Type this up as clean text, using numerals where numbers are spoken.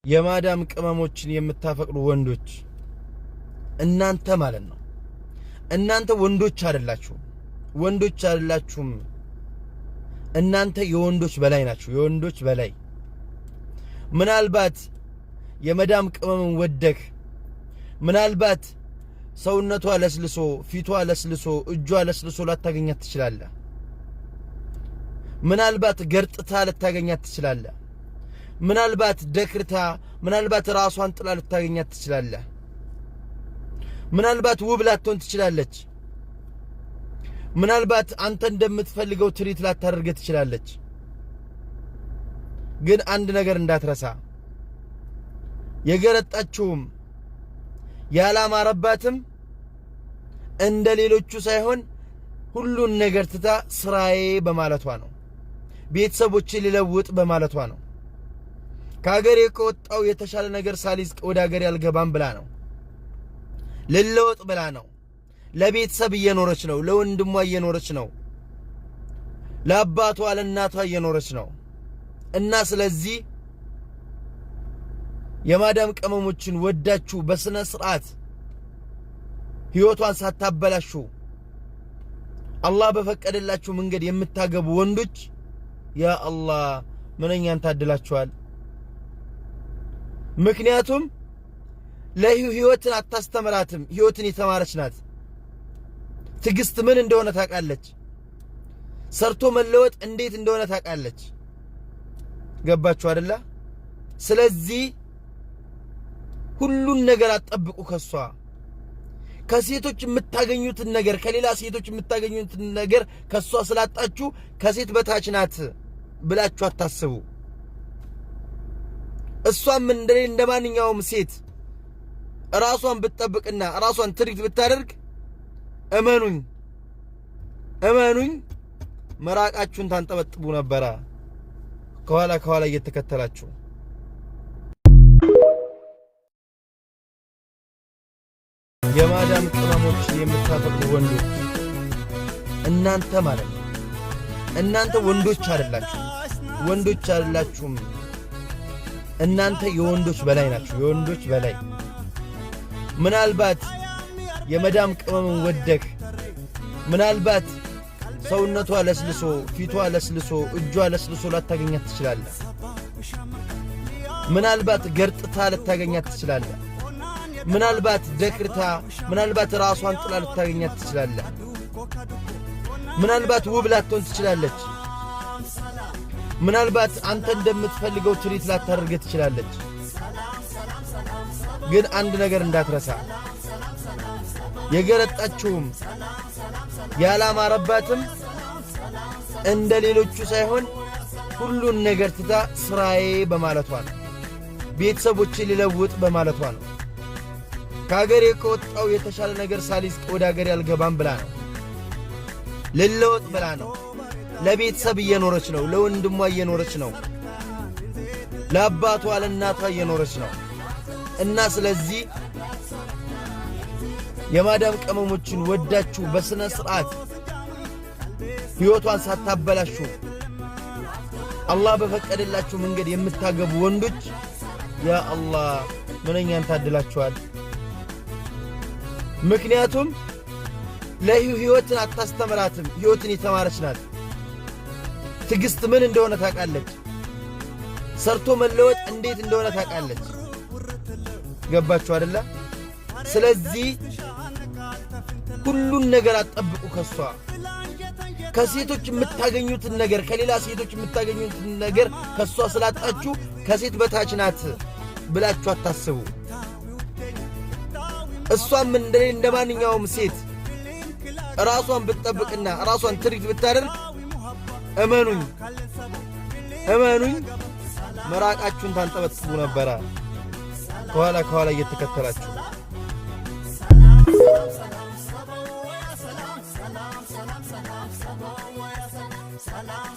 የማዳም ቅመሞችን የምታፈቅሩ ወንዶች እናንተ ማለት ነው። እናንተ ወንዶች አይደላችሁም። እናንተ የወንዶች በላይ ናችሁ። የወንዶች በላይ ምናልባት የማዳም ቅመምን ወደክ ምናልባት ሰውነቷ ለስልሶ ፊቷ ለስልሶ እጇ ለስልሶ ላታገኛት ትችላለህ። ምናልባት ገርጥታ ልታገኛት ትችላለህ። ምናልባት ደክርታ ምናልባት ራሷን ጥላ ልታገኛት ትችላለህ። ምናልባት ውብ ላትሆን ትችላለች። ምናልባት አንተ እንደምትፈልገው ትሪት ላታደርግ ትችላለች። ግን አንድ ነገር እንዳትረሳ፣ የገረጣችውም ያላማረባትም እንደ ሌሎቹ ሳይሆን ሁሉን ነገር ትታ ስራዬ በማለቷ ነው። ቤተሰቦቼ ሊለውጥ በማለቷ ነው። ከሀገሬ ከወጣው የተሻለ ነገር ሳሊዝ ወደ ሀገሬ አልገባም ብላ ነው። ልለወጥ ብላ ነው። ለቤተሰብ እየኖረች ነው። ለወንድሟ እየኖረች ነው። ለአባቷ ለእናቷ እየኖረች ነው። እና ስለዚህ የማዳም ቅመሞችን ወዳችሁ በስነ ስርዓት ህይወቷን ሳታበላሹ አላህ በፈቀደላችሁ መንገድ የምታገቡ ወንዶች ያ አላህ ምንኛን ታድላችኋል። ምክንያቱም ለህይወትን አታስተምራትም። ህይወትን የተማረች ናት። ትግስት ምን እንደሆነ ታውቃለች። ሰርቶ መለወጥ እንዴት እንደሆነ ታውቃለች። ገባችሁ አይደለ? ስለዚህ ሁሉን ነገር አትጠብቁ ከሷ። ከሴቶች የምታገኙትን ነገር ከሌላ ሴቶች የምታገኙትን ነገር ከሷ ስላጣችሁ ከሴት በታች ናት ብላችሁ አታስቡ። እሷም እንደማንኛውም ሴት ራሷን ብትጠብቅና ራሷን ትሪት ብታደርግ እመኑኝ መራቃችሁን ታንጠበጥቡ ነበረ ከኋላ እየተከተላችሁ። የማዳም ቅመሞችን የምታፈቅሩ ወንዶች እናንተ ማለት ነው። እናንተ ወንዶች አይደላችሁም። እናንተ የወንዶች በላይ ናችሁ። የወንዶች በላይ ምናልባት የማዳም ቅመምን ወደክ ምናልባት ሰውነቷ ለስልሶ ፊቷ ለስልሶ እጇ ለስልሶ ላታገኛት ትችላለህ። ምናልባት ገርጥታ ልታገኛት ትችላለህ። ምናልባት ደክርታ ምናልባት ራሷን ጥላ ልታገኛት ትችላለህ። ምናልባት ውብ ላትሆን ትችላለች። ምናልባት አንተ እንደምትፈልገው ትሪት ላታደርግ ትችላለች። ግን አንድ ነገር እንዳትረሳ፣ የገረጣችውም ያላማረባትም እንደ ሌሎቹ ሳይሆን ሁሉን ነገር ትታ ስራዬ በማለቷ ነው። ቤተሰቦቼ ሊለውጥ በማለቷ ነው። ከሀገሬ ከወጣው የተሻለ ነገር ሳሊዝ ወደ ሀገሬ አልገባም ብላ ነው። ልለወጥ ብላ ነው። ለቤተሰብ እየኖረች ነው። ለወንድሟ እየኖረች ነው። ለአባቷ ለእናቷ እየኖረች ነው። እና ስለዚህ የማዳም ቅመሞችን ወዳችሁ በስነ ስርዓት ህይወቷን ሳታበላሹ አላህ በፈቀደላችሁ መንገድ የምታገቡ ወንዶች ያ አላህ ምንኛን ታድላችኋል። ምክንያቱም ለህይወትን አታስተምራትም። ህይወትን የተማረች ናት። ትግስት ምን እንደሆነ ታውቃለች። ሰርቶ መለወጥ እንዴት እንደሆነ ታውቃለች። ገባችሁ አይደለ? ስለዚህ ሁሉን ነገር አትጠብቁ ከሷ። ከሴቶች የምታገኙትን ነገር ከሌላ ሴቶች የምታገኙትን ነገር ከሷ ስላጣችሁ ከሴት በታች ናት ብላችሁ አታስቡ። እሷም እንደማንኛውም ሴት ራሷን ብትጠብቅና ራሷን ትሪት ብታደርግ እመኑኝ መራቃችሁን ታንጠበጥቡ ነበረ ከኋላ እየተከተላችሁ። ሰላም